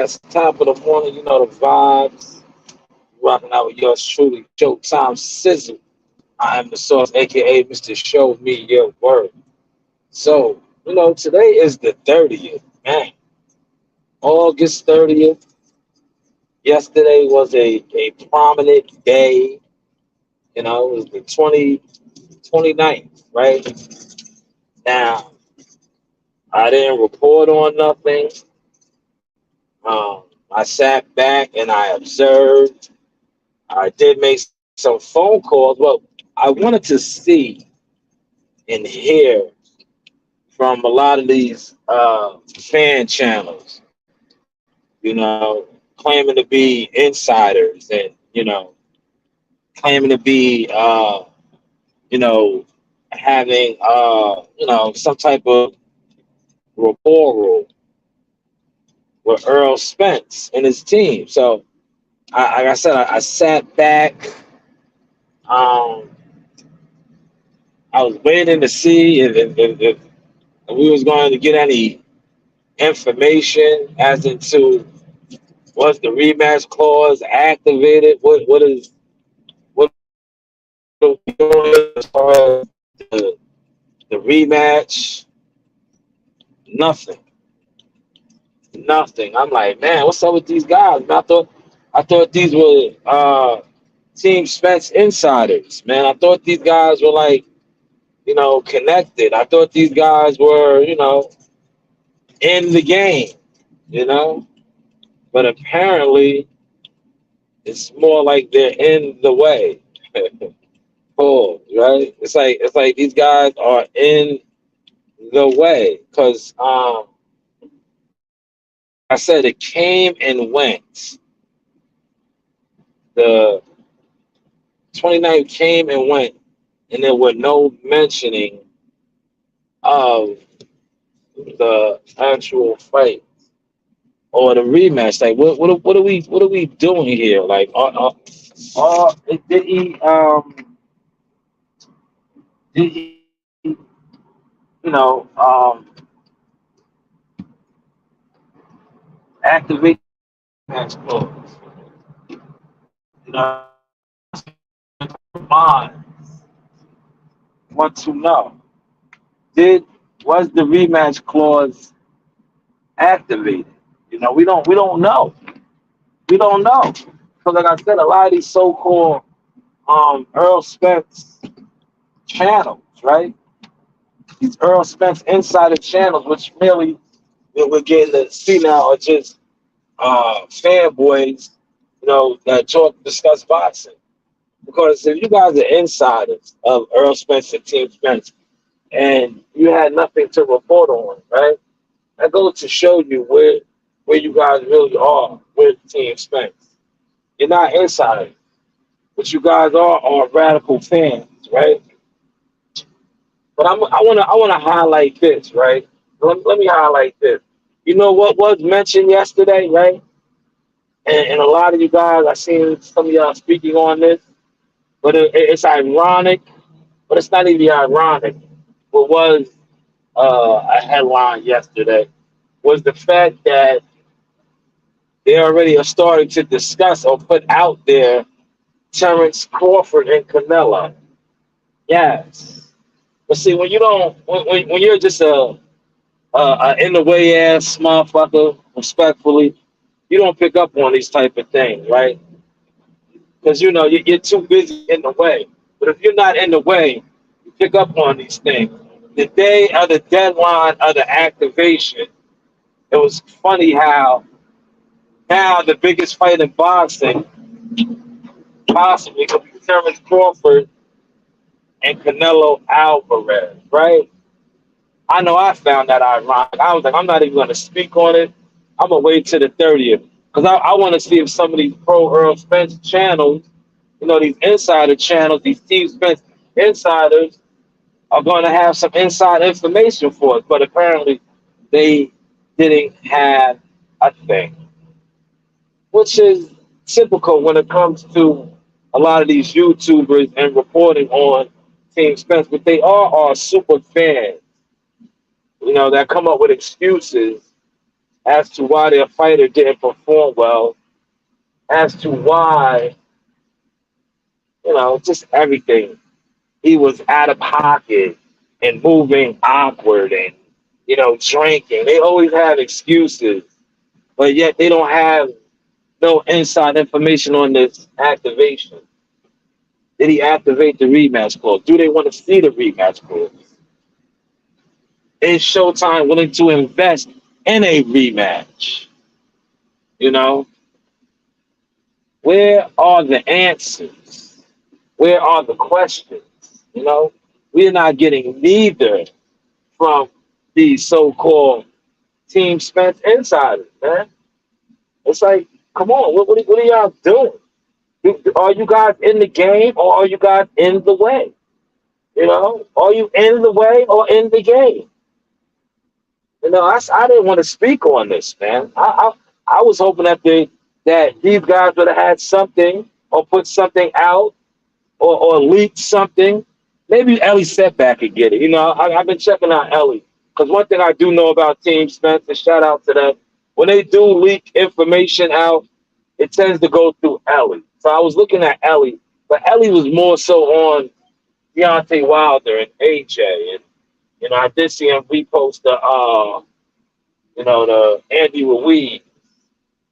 Yes, top of the morning, you know the vibes. Rocking out with yours truly, Showtime Sizzle. I am the source, aka Mr. Show Me Your Word. So, today is the 30th, man. August 30th. Yesterday was a prominent day. It was the 29th, right? Now, I didn't report on nothing. I sat back and I observed. I did make some phone calls. Well, I wanted to see and hear from a lot of these fan channels, claiming to be insiders and, claiming to be, you know, having, some type of rapport with Earl Spence and his team. So, like I said, I sat back. Um, I was waiting to see if we was going to get any information as into was the rematch clause activated. What are we doing as far as the rematch? Nothing, nothing. I'm like, man, what's up with these guys? Man, I thought these were Team Spence insiders. Man, I thought these guys were like connected. I thought these guys were in the game. You know, but apparently it's more like they're in the way. Oh, right? It's like these guys are in the way because I said it came and went. The 29th came and went, and there were no mentioning of the actual fight or the rematch. Like, what are we doing here? Like, did he did he you know activate the rematch clause? Mind want to know, did was the rematch clause activated? We don't know. We don't know. So like I said, a lot of these so-called Earl Spence channels, right? These Earl Spence insider channels, which really we're getting to see now are just fanboys, that talk discuss boxing. Because if you guys are insiders of Earl Spence and Team Spence, and you had nothing to report on, right? That goes to show you where you guys really are with Team Spence. You're not insiders, but you guys are radical fans, right? But I wanna highlight this, right? Let me highlight this. You know what was mentioned yesterday, right? And a lot of you guys, I seen some of y'all speaking on this, but it's ironic, but it's not even ironic. What was a headline yesterday was the fact that they already are starting to discuss or put out there Terence Crawford and Canelo. Yes. But see, when you don't, when you're just a in the way ass motherfucker, respectfully, you don't pick up on these type of things, right? Because you're too busy in the way. But if you're not in the way, you pick up on these things. The day of the deadline of the activation, it was funny how now the biggest fight in boxing possibly could be Terence Crawford and Canelo Alvarez, right? I know I found that ironic. I was like, I'm not even going to speak on it. I'm going to wait till the 30th. Because I want to see if some of these pro Earl Spence channels, these insider channels, these Team Spence insiders are going to have some inside information for us. But apparently they didn't have a thing, which is typical when it comes to a lot of these YouTubers and reporting on Team Spence. But they are super fans, that come up with excuses as to why their fighter didn't perform well, as to why, just everything. He was out of pocket and moving awkward and, drinking. They always have excuses, but yet they don't have no inside information on this activation. Did he activate the rematch clause? Do they want to see the rematch clause? Is Showtime willing to invest in a rematch? You know, where are the answers? Where are the questions? We're not getting neither from these so-called Team Spence insiders, man. It's like, come on, what are y'all doing? Are you guys in the game or are you guys in the way? Are you in the way or in the game? I didn't want to speak on this, man. I was hoping that these guys would have had something or put something out or leaked something. Maybe Ellie Setback could get it. I've been checking out Ellie because one thing I do know about Team Spence, and shout out to them, when they do leak information out, it tends to go through Ellie. So I was looking at Ellie, but Ellie was more so on Deontay Wilder and AJ, and I did see him repost the Andy Ruiz,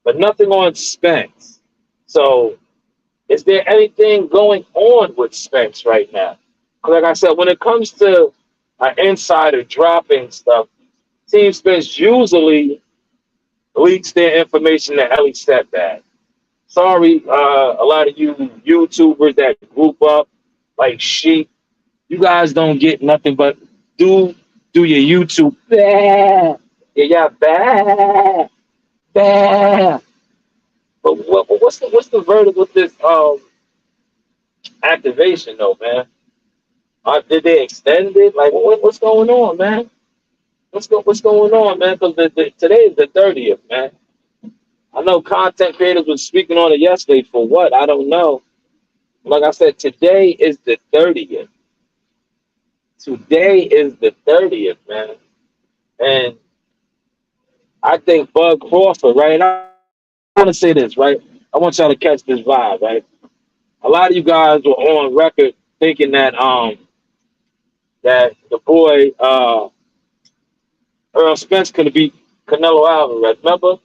but nothing on Spence. So, is there anything going on with Spence right now? Like I said, when it comes to an insider dropping stuff, Team Spence usually leaks their information to Ellie Setback. Sorry, a lot of you YouTubers that group up like sheep, you guys don't get nothing but do your YouTube. Bah. Yeah, bad, bad. But what's the verdict with this activation though, man? Did they extend it? Like, what's going on, man? What's going on, man? Because today is the 30th, man. I know content creators was speaking on it yesterday. For what? I don't know. Like I said, today is the 30th. Today is the 30th, man. And I think Bud Crawford, right? And I want to say this, right? I want y'all to catch this vibe, right? A lot of you guys were on record thinking that the boy Earl Spence could beat Canelo Alvarez. Remember?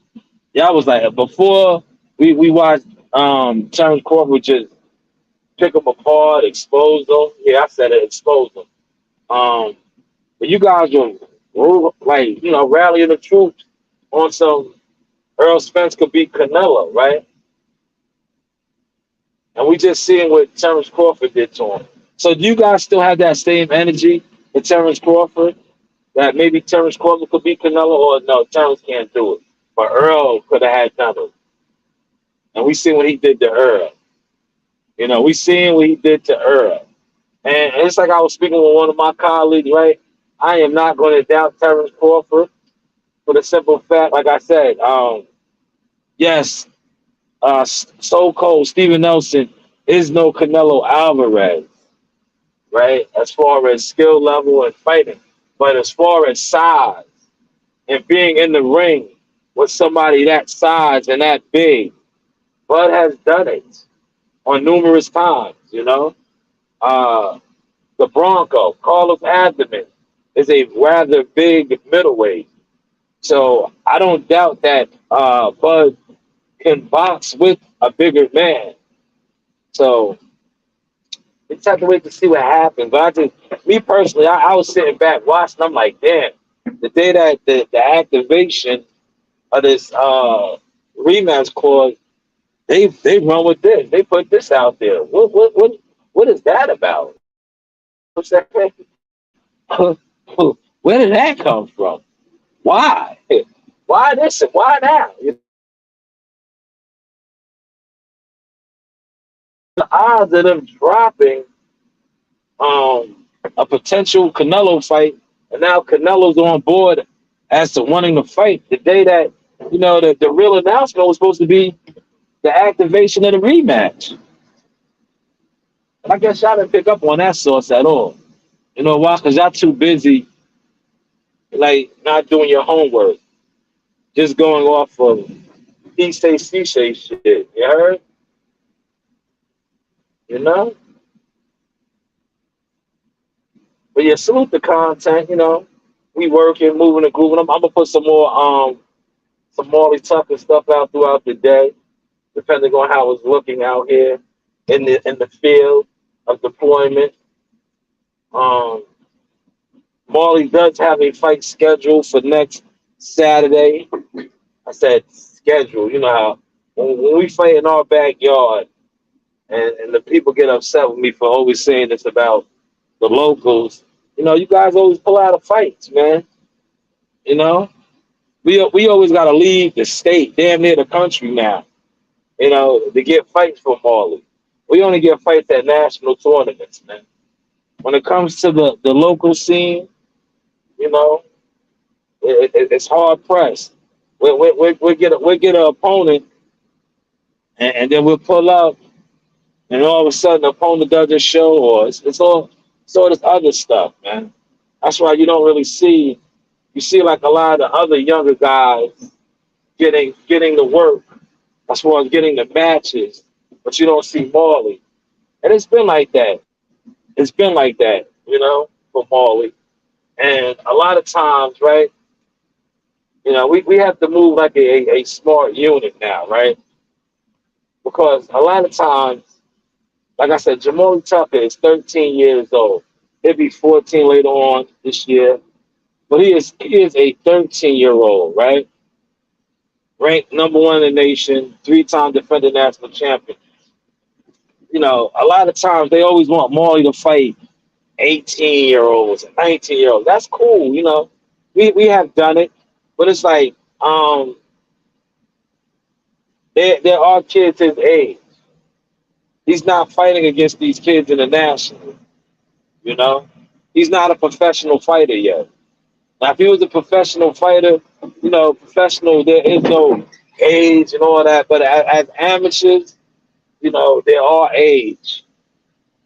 Yeah, I was like before we watched Terence Crawford just pick them apart, expose them. Yeah, I said it, expose them. But you guys were like, rallying the troops on some Earl Spence could beat Canelo, right? And we just seeing what Terence Crawford did to him. So do you guys still have that same energy for Terence Crawford? That maybe Terence Crawford could beat Canelo, or no, Terence can't do it. But Earl could have had Canelo. And we seen what he did to Earl. We seen what he did to Earl. And it's like I was speaking with one of my colleagues, right? I am not going to doubt Terence Crawford for the simple fact, like I said, yes, so cold Steven Nelson is no Canelo Alvarez, right? As far as skill level and fighting. But as far as size and being in the ring with somebody that size and that big, Bud has done it on numerous times, The Bronco, Carlos Abdomen, is a rather big middleweight. So I don't doubt that Bud can box with a bigger man. So we just have to wait to see what happens. But me personally, I was sitting back watching. I'm like, damn, the day that the activation of this rematch clause, they run with this. They put this out there. What is that about? What's that? Where did that come from? Why? Why this and why now? The odds of them dropping a potential Canelo fight, and now Canelo's on board as to wanting to fight the day that the real announcement was supposed to be the activation of the rematch. I guess y'all didn't pick up on that source at all. You know why? Because y'all too busy, like, not doing your homework. Just going off of he say shit. You heard? You know? But yeah, salute the content, We working, moving and grooving. I'm gonna put some Marley Tucker stuff out throughout the day, depending on how it's looking out here in the field of deployment. Um, Marley does have a fight scheduled for next Saturday. I said schedule. You know how when we fight in our backyard, and the people get upset with me for always saying this about the locals. You guys always pull out of fights, man. You know, we always got to leave the state, damn near the country now. To get fights from Marley. We only get fights at national tournaments, man. When it comes to the local scene, you know, it's hard pressed. We get an opponent, and then we'll pull up, and all of a sudden the opponent doesn't show, or it's all this other stuff, man. That's why you don't really see. You see like a lot of the other younger guys getting the work as far as getting the matches, but you don't see Marley. And it's been like that. It's been like that, for Marley. And a lot of times, right, we have to move like a smart unit now, right? Because a lot of times, like I said, Jamali Tucker is 13 years old. He'll be 14 later on this year. But he is a 13-year-old, right? Ranked number one in the nation, three-time defending national champion. A lot of times they always want Marley to fight 18-year-olds and 19-year-olds. That's cool. We have done it, but it's like there are kids his age. He's not fighting against these kids internationally. You know, he's not a professional fighter yet. Now, if he was a professional fighter, professional, there is no age and all that. But as amateurs, there are age.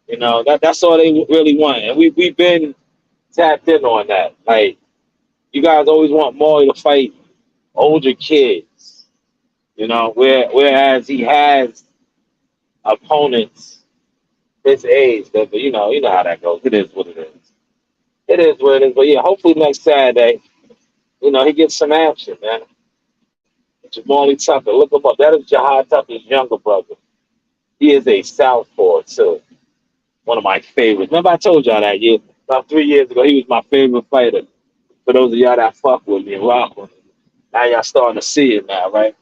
That's all they really want, and we've been tapped in on that. Like, you guys always want Marley to fight older kids, whereas he has opponents his age. But you know how that goes. It is what it is. It is what it is. But yeah, hopefully next Saturday, he gets some action, man. Jamali Tucker, look him up. That is Jahad Tucker's younger brother. He is a southpaw too. One of my favorites. Remember I told y'all that year, about 3 years ago, he was my favorite fighter. For those of y'all that fuck with me and rock with me, now y'all starting to see it now, right?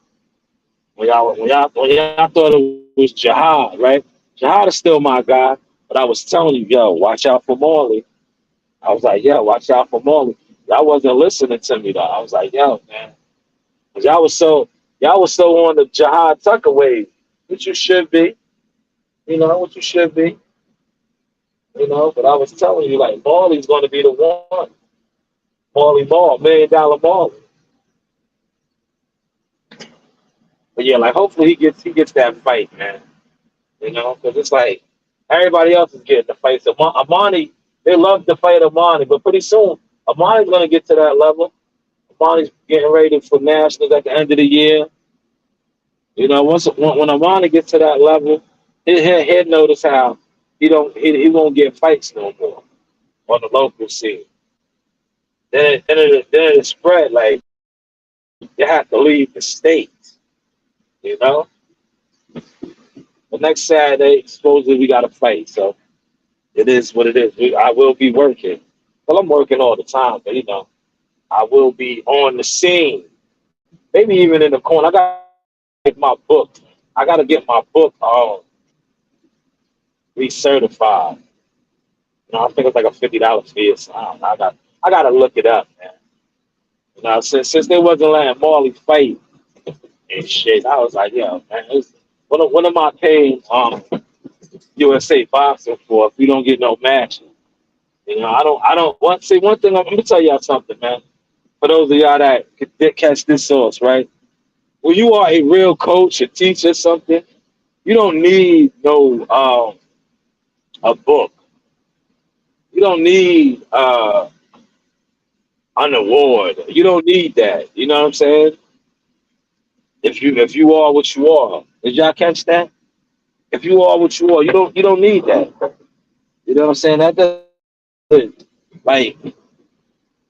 When y'all thought it was Jihad, right? Jihad is still my guy, but I was telling you, yo, watch out for Marley. I was like, yo, watch out for Marley. Y'all wasn't listening to me though. I was like, yo, man, 'cause y'all was so on the Jihad Tucker wave, which you should be. What you should be. But I was telling you, like, Marley's going to be the one. Marley Ball, $1 million Marley. But yeah, like hopefully he gets that fight, man. Because it's like everybody else is getting the fight. So Amani, they love to fight Amani, but pretty soon Amani's gonna get to that level. Amani's getting ready for nationals at the end of the year. When Amani gets to that level, he'll notice how he won't get fights no more on the local scene. Then it spread like you have to leave the state. You know. But next Saturday, supposedly we got to fight. So it is what it is. I will be working. Well, I'm working all the time, but I will be on the scene. Maybe even in the corner. I got to get my book. I got to get my book recertified. I think it's like a $50 fee or something. I got to look it up, man. Since they wasn't letting Marley fight and shit, I was like, yo, man, what am I paying USA boxing for if we don't get no matches? I don't want see one thing. Let me tell y'all something, man. For those of y'all that could catch this sauce, right? When you are a real coach, a teacher, something, you don't need no a book. You don't need an award. You don't need that. You know what I'm saying? If you are what you are, did y'all catch that? If you are what you are, you don't need that. You know what I'm saying? That doesn't like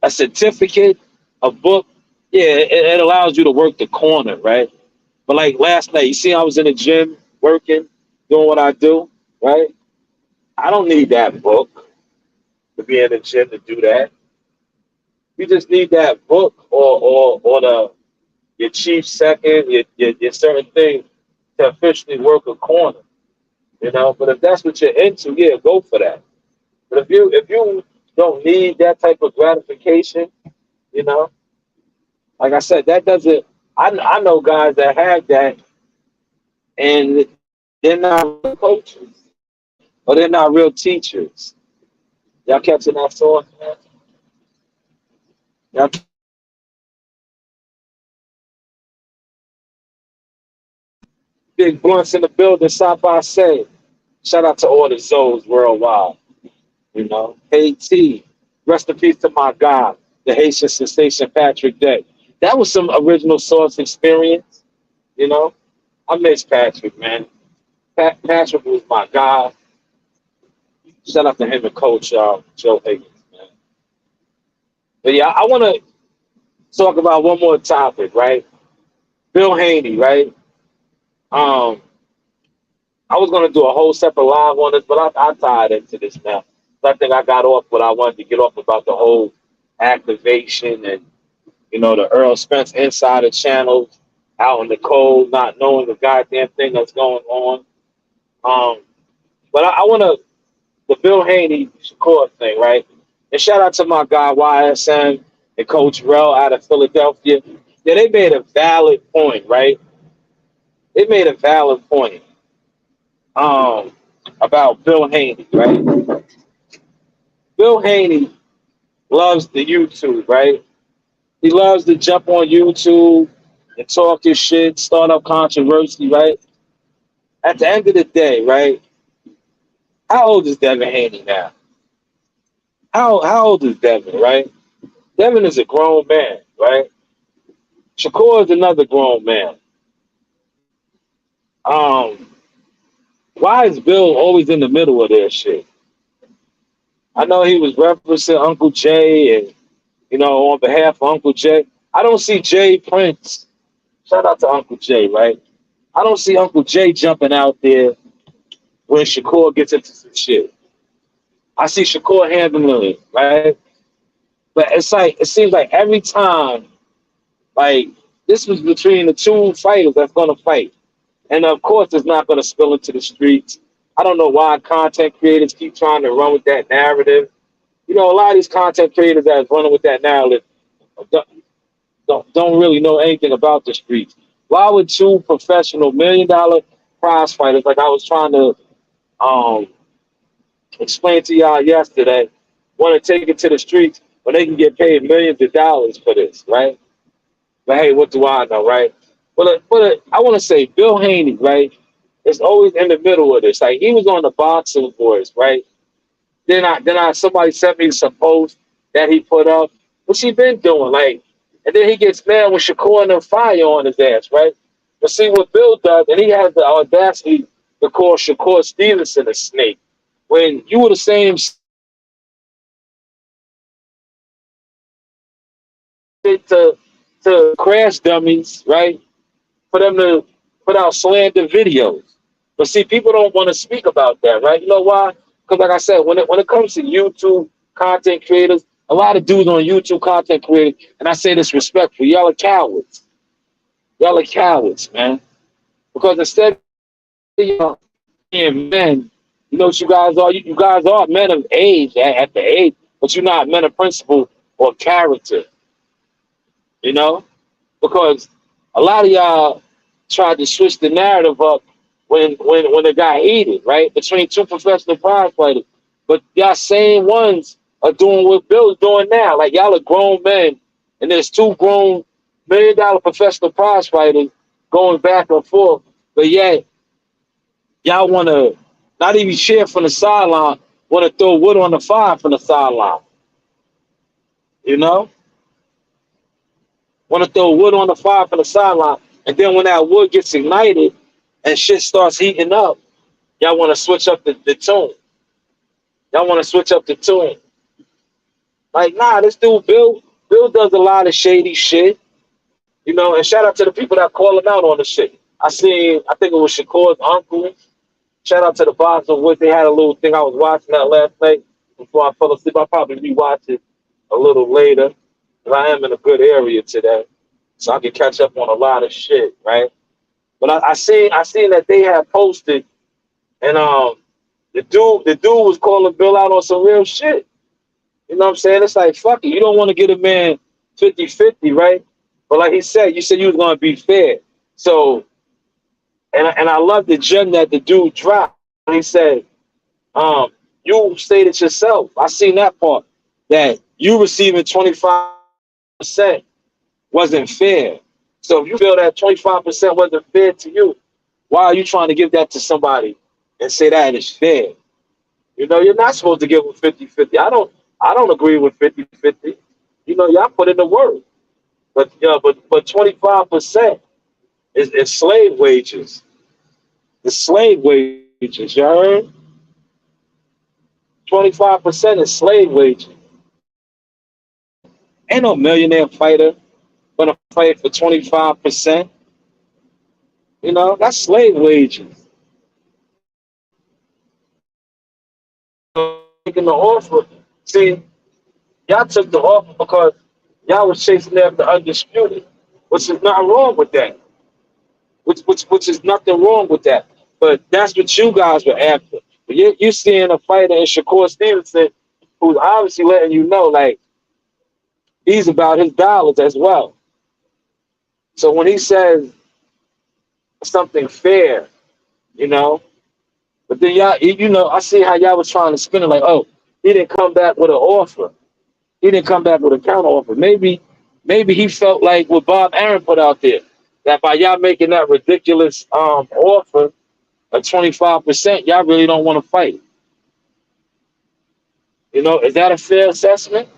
a certificate, a book. Yeah, it allows you to work the corner, right? But like last night, you see, I was in the gym working, doing what I do, right? I don't need that book to be in the gym to do that. You just need that book or the your chief second, your certain thing to officially work a corner, you know. But if that's what you're into, yeah, go for that. But if you don't need that type of gratification, you know, like I said, that doesn't. I know guys that have that, and they're not real coaches or they're not real teachers. Y'all catching that thought? Y'all big blunts in the building, side by side. Shout out to all the Zoes worldwide. You know, Haiti. Rest in peace to my God, the Haitian sensation Patrick Day. That was some original source experience. You know, I miss Patrick, man. Patrick was my guy. Shout out to him and Coach Joe Higgins, man. But yeah, I want to talk about one more topic, right? Bill Haney, right? Um, I was gonna do a whole separate live on this, but I tied into this now. So I think I got off what I wanted to get off about the whole activation and the Earl Spence insider channels out in the cold, not knowing the goddamn thing that's going on. Um, but I want to the Bill Haney Shakur thing, right? And shout out to my guy YSM and Coach Rel out of Philadelphia. Yeah, they made a valid point, right? They made a valid point um, about Bill Haney, right? Bill Haney loves the YouTube, right? He loves to jump on YouTube and talk his shit, start up controversy, right? At the end of the day, right? How old is Devin Haney now? How old is Devin, right? Devin is a grown man, right? Shakur is another grown man. Um, why is Bill always in the middle of their shit? I know he was referencing Uncle Jay and on behalf of Uncle Jay. I don't see Jay Prince. Shout out to Uncle Jay, right? I don't see Uncle Jay jumping out there when Shakur gets into some shit. I see Shakur handling it, right? But it's like it seems like every time, like this was between the two fighters that's gonna fight. And of course it's not gonna spill into the streets. I don't know why content creators keep trying to run with that narrative. A lot of these content creators that's running with that narrative don't really know anything about the streets. Why would two professional $1 million prize fighters, like I was trying to um, explain to y'all yesterday, want to take it to the streets when they can get paid millions of dollars for this, right? But hey, what do I know, right? But I want to say Bill Haney, right, is always in the middle of this. Like he was on the Boxing Boys, right? Then I somebody sent me some post that he put up. What's he been doing? Like, and then he gets mad with Shakur and them fire on his ass, right? But see what Bill does, and he has the audacity to call Shakur Stevenson a snake. When you were the same shit to crash dummies, right? For them to put out slander videos. But see, people don't want to speak about that, right? You know why? Because like I said, when it comes to YouTube content creators, a lot of dudes on YouTube content creators, and I say this respectfully, y'all are cowards. Y'all are cowards, man. Because instead of being men, you know what you guys are? You guys are men of age at the age, but you're not men of principle or character, you know? Because a lot of y'all tried to switch the narrative up when it got heated, right? Between two professional prize fighters. But y'all same ones are doing what Bill's doing now. Like y'all are grown men, and there's two grown $1 million professional prize fighters going back and forth. But yet y'all want to not even cheer from the sideline, want to throw wood on the fire from the sideline. You know, want to throw wood on the fire from the sideline. And then when that wood gets ignited and shit starts heating up, y'all want to switch up the tune. Y'all want to switch up the tune. Like, nah, this dude, Bill does a lot of shady shit, you know, and shout out to the people that call him out on the shit. I think it was Shakur's uncle. Shout out to the Box of Wood. They had a little thing. I was watching that last night before I fell asleep. I'll probably rewatch it a little later. But I am in a good area today. So I can catch up on a lot of shit, right? But I seen that they had posted and the dude was calling Bill out on some real shit. You know what I'm saying? It's like, fuck it. You don't want to get a man 50-50, right? But like he said, you said you was gonna be fair. So and I love the gem that the dude dropped. He said, you stated yourself. I seen that part that you receiving 25% wasn't fair. So if you feel that 25% wasn't fair to you, why are you trying to give that to somebody and say that is fair? You know, you're not supposed to give them 50-50. I don't agree with 50-50. You know, y'all put in the work. But 25% is slave wages. It's slave wages, you heard? 25% is slave wages. Ain't no millionaire fighter gonna fight for 25%. You know, that's slave wages. Taking the offer. See, y'all took the offer because y'all was chasing after undisputed, which is not wrong with that. Which is nothing wrong with that. But that's what you guys were after. But you're seeing a fighter in Shakur Stevenson who's obviously letting you know, like, he's about his dollars as well. So when he says something fair, you know, but then y'all, you know, I see how y'all was trying to spin it like, oh, he didn't come back with an offer. He didn't come back with a counter offer. Maybe he felt like what Bob Aaron put out there, that by y'all making that ridiculous offer of 25%, y'all really don't want to fight. You know, is that a fair assessment?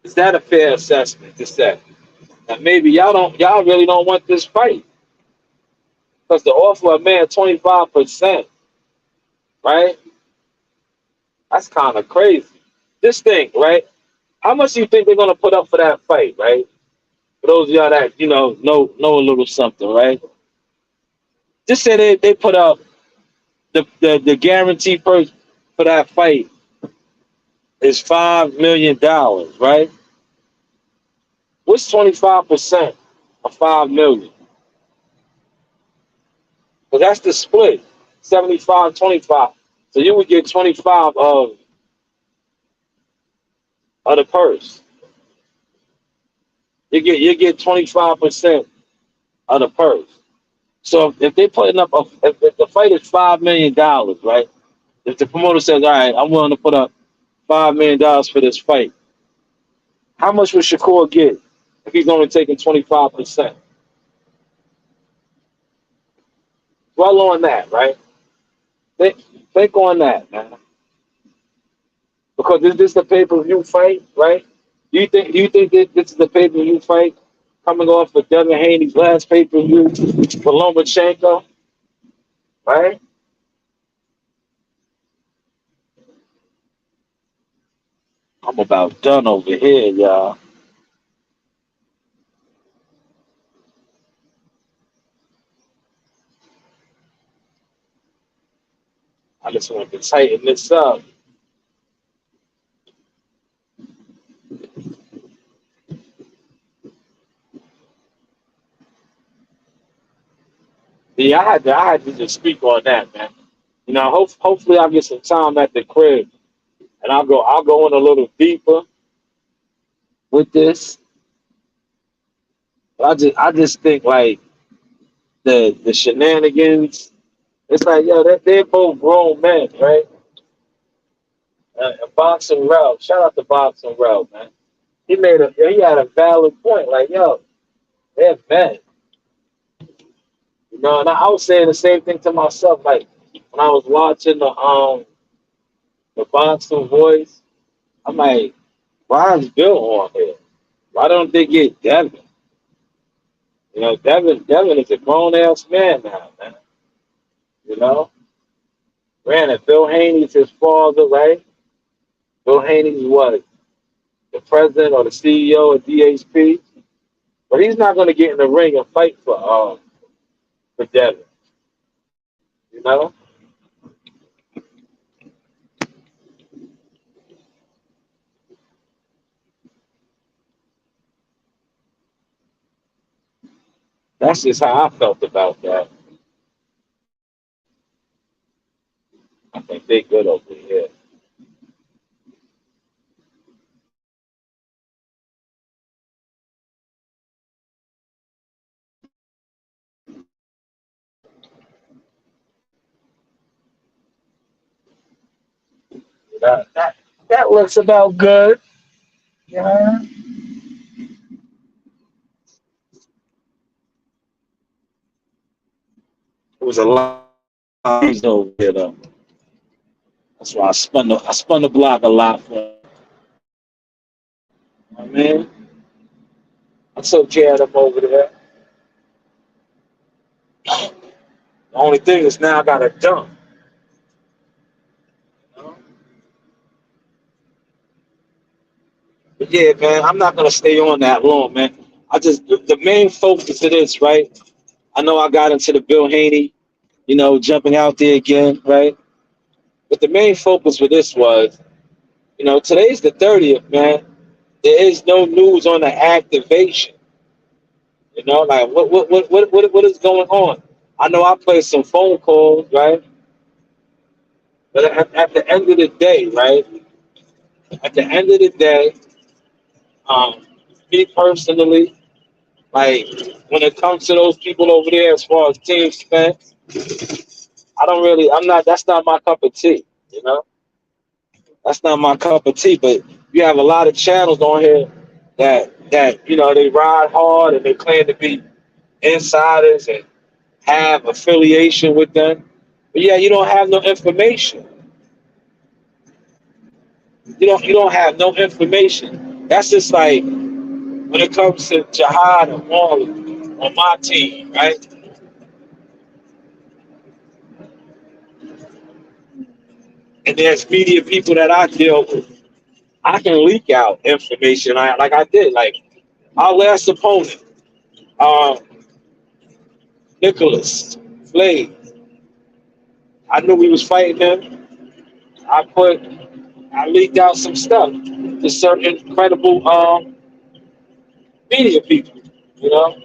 Is that a fair assessment to say that maybe y'all really don't want this fight because the offer of man 25%, right? That's kind of crazy. This thing, right? How much do you think they're gonna put up for that fight, right? For those of y'all that know a little something, right? Just say they put up the guarantee purse for that fight is $5 million, right? What's 25% of 5 million? Because that's the split, 75-25. So you would get 25 of the purse. You get 25% of the purse. So if they putting up if the fight is $5 million, right? If the promoter says, all right, I'm willing to put up $5 million for this fight, how much would Shakur get if he's only taking 25%? Dwell on that, right? Think on that, man. Because this is the pay-per-view fight, right? Do you think that this is the pay-per-view fight coming off of Devin Haney's last pay-per-view for Lomachenko, right? I'm about done over here, y'all. I just want to tighten this up. Yeah, I had to just speak on that, man. You know, hopefully I'll get some time at the crib and I'll go in a little deeper with this. But I just think like the shenanigans. It's like, yo, they're both grown men, right? And Boxing Rel, shout out to Boxing Rel, man. He had a valid point. Like, yo, they're men. You know, and I was saying the same thing to myself. Like when I was watching the Boxing Voice, I'm like, why is Bill on here? Why don't they get Devin? You know, Devin is a grown ass man now, man. You know, granted, Bill Haney's his father, right? Bill Haney's what, the president or the CEO of DHP, but he's not going to get in the ring and fight for Devin. You know, that's just how I felt about that. I think they good over here. That looks about good. Yeah. It was a lot of things over here though. That's why I spun the block a lot for him. I mean, I'm so jazzed up over there. The only thing is now I got to dump. You know? But yeah, man, I'm not gonna stay on that long, man. The main focus of this, right? I know I got into the Bill Haney, you know, jumping out there again, right? But the main focus for this was, you know, today's the 30th, man. There is no news on the activation. You know, like what is going on? I know I played some phone calls, right? But at the end of the day, right? At the end of the day, um, me personally, like when it comes to those people over there, as far as team spent, I'm not. That's not my cup of tea. You know, that's not my cup of tea. But you have a lot of channels on here that you know they ride hard and they claim to be insiders and have affiliation with them. But yeah, you don't have no information. You don't have no information. That's just like when it comes to Jihad and Marley on my team, right? And there's media people that I deal with. I can leak out information like I did. Like our last opponent, uh, Nicholas Flay. I knew we was fighting him. I put I leaked out some stuff to certain credible media people, you know,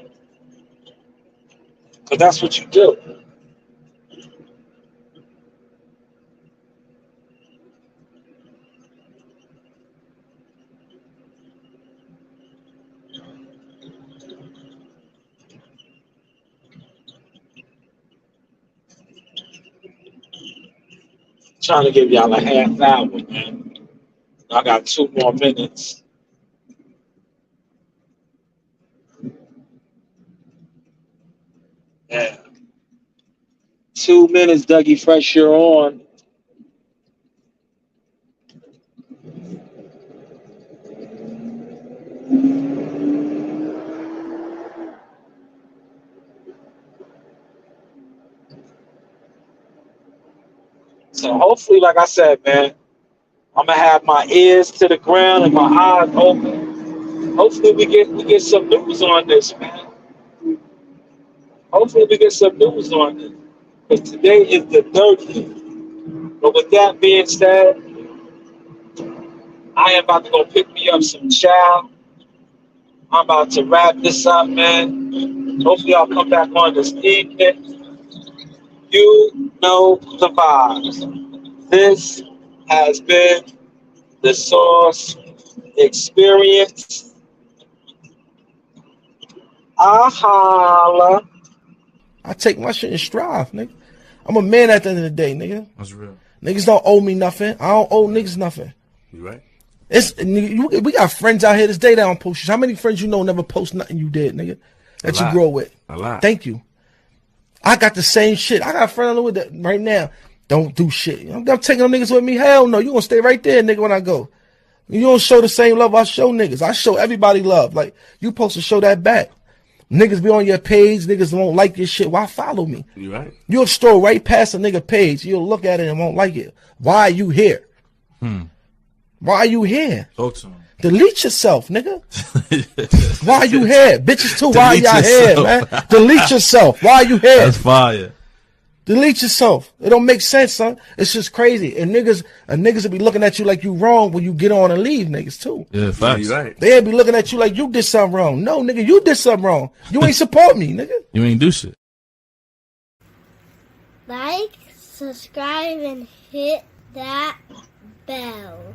because that's what you do. Trying to give y'all a half hour, man. I got 2 more minutes. Yeah. 2 minutes, Dougie Fresh, you're on. So hopefully, like I said, man, I'm gonna have my ears to the ground and my eyes open. Hopefully, we get some news on this, man. Hopefully, we get some news on this. Because today is the 30th. But with that being said, I am about to go pick me up some chow. I'm about to wrap this up, man. Hopefully, I'll come back on this evening. You know the vibes. This has been the Source Experience. Holla. I take my shit and strive, nigga. I'm a man at the end of the day, nigga. That's real. Niggas don't owe me nothing. I don't owe niggas nothing. You right? We got friends out here this day that don't post shit. How many friends you know never post nothing you did, nigga? That you grow with. A lot. Thank you. I got the same shit. I got a friend with that right now. Don't do shit. I'm taking them niggas with me. Hell no. You gonna stay right there, nigga, when I go. You don't show the same love I show niggas. I show everybody love. Like, you supposed to show that back. Niggas be on your page, niggas won't like your shit. Why follow me? You right. You'll scroll right past a nigga page. You'll look at it and won't like it. Why are you here? Why are you here? Talk to him. Delete yourself, nigga. Why are you here? Bitches too, why Delete y'all here, yourself. man? Delete yourself. Why are you here? That's fire. Delete yourself. It don't make sense, son. It's just crazy. And niggas will be looking at you like you wrong when you get on and leave, niggas too. Yeah, facts. You right. They'll be looking at you like you did something wrong. No, nigga, you did something wrong. You ain't support me, nigga. You ain't do shit. Like, subscribe, and hit that bell.